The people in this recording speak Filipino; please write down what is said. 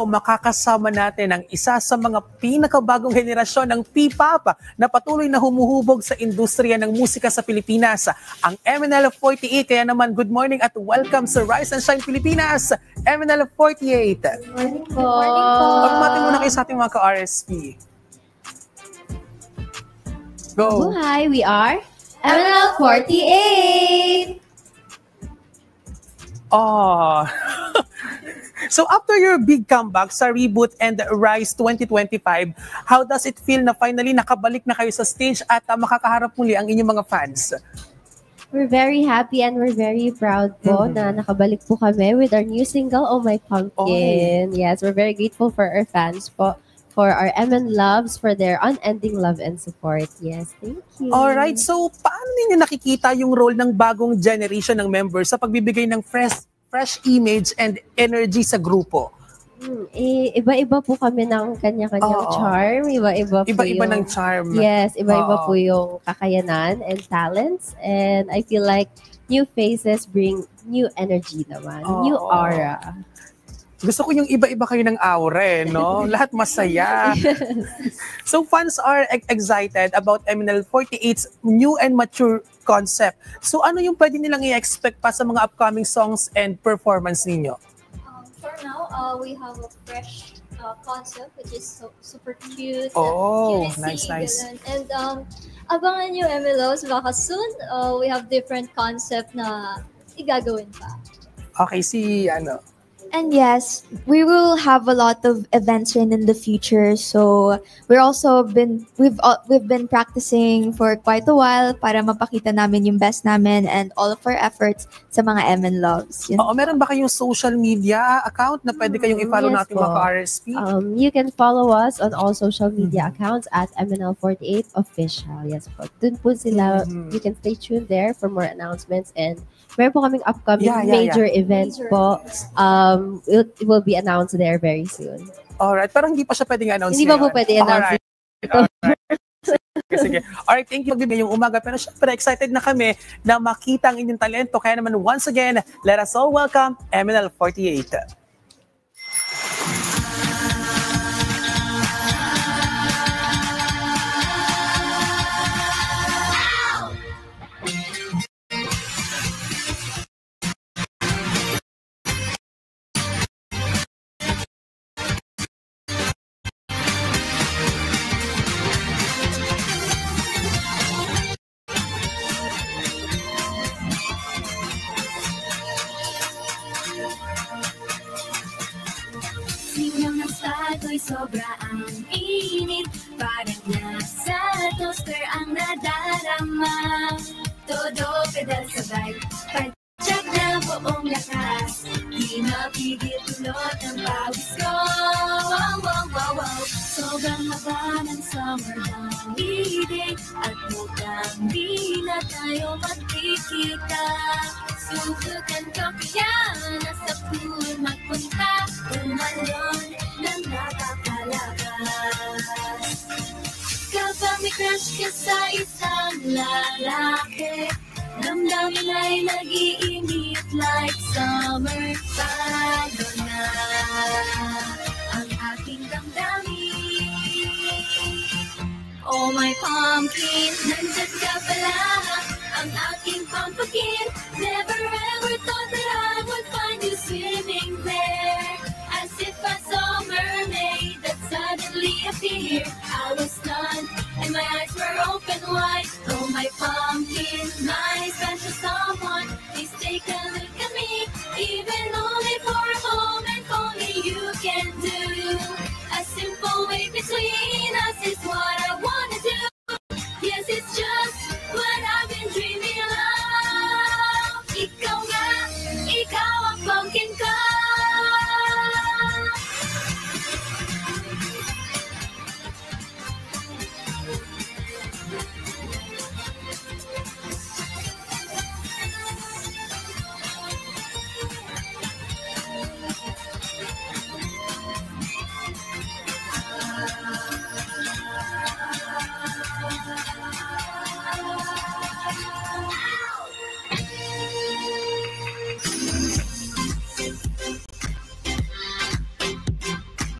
makakasama natin ang isa sa mga pinakabagong henerasyon ng P-pop na patuloy na humuhubog sa industriya ng musika sa Pilipinas, ang MNL48. Kaya naman, good morning at welcome sa Rise and Shine Pilipinas, MNL48. Good morning po. Pagmati muna kayo sa ating mga ka-RSP. Go! Hi, we are MNL48. Oh. So after your big comeback sa Reboot and Rise 2025, how does it feel na finally nakabalik na kayo sa stage at makakaharap muli ang inyong mga fans? We're very happy and we're very proud po na nakabalik po kami with our new single, Oh My Pumpkin. Yes, we're very grateful for our fans po, for our MN loves, for their unending love and support. Yes, thank you. Alright, so paano ninyo nakikita yung role ng bagong generation ng members sa pagbibigay ng fresh image and energy sa grupo? Iba-iba po kami ng kanya-kanyang charm. Iba-iba ng charm. Yes, iba-iba po yung kakayanan and talents. And I feel like new faces bring new energy naman. New aura. Gusto ko yung iba-iba kayo ng aura, no? Lahat masaya. Yes. So fans are excited about MNL48's new and mature concept. So ano yung pwede nilang i-expect pa sa mga upcoming songs and performance ninyo? For now, we have a fresh concept which is super cute. Nice. And abangan nyo MLOs, baka soon we have different concept na igagawin pa. Okay, And yes, we will have a lot of events in the future. So we've been practicing for quite a while para mapakita namin yung best namin and all of our efforts sa mga MN loves. Meron ba kayong social media account na pwede kayong i-follow natin mga RSP? You can follow us on all social media accounts at MNL48 Official. Yes po. Dun po sila, you can stay tuned there for more announcements, and meron po kaming upcoming major events po. It will be announced there very soon. Alright, pero hindi pa siya pwedeng announce. Hindi pa po pwede announce. Alright. Sige. Alright, thank you ngayong umaga. Pero syempre, excited na kami na makita ang inyong talento. Kaya naman, once again, let us all welcome MNL48. Sobra ang init, parang nasa toaster ang nadarama. Todo pedal sabay, pag-check na buong lakas, di mapigil tulot ang pawis ko. Sobrang haba ng summer holiday at mukhang di na tayo magkikita. Subukan ko kaya nasa pool magpunta, umalon ng nakakalakas. Kapag may crush ka sa isang lalaki, damdamin ay nag-iinit like summer. Paano na ang aking damdamin? Oh my pumpkin, nandyan ka pala, ang aking pumpkin.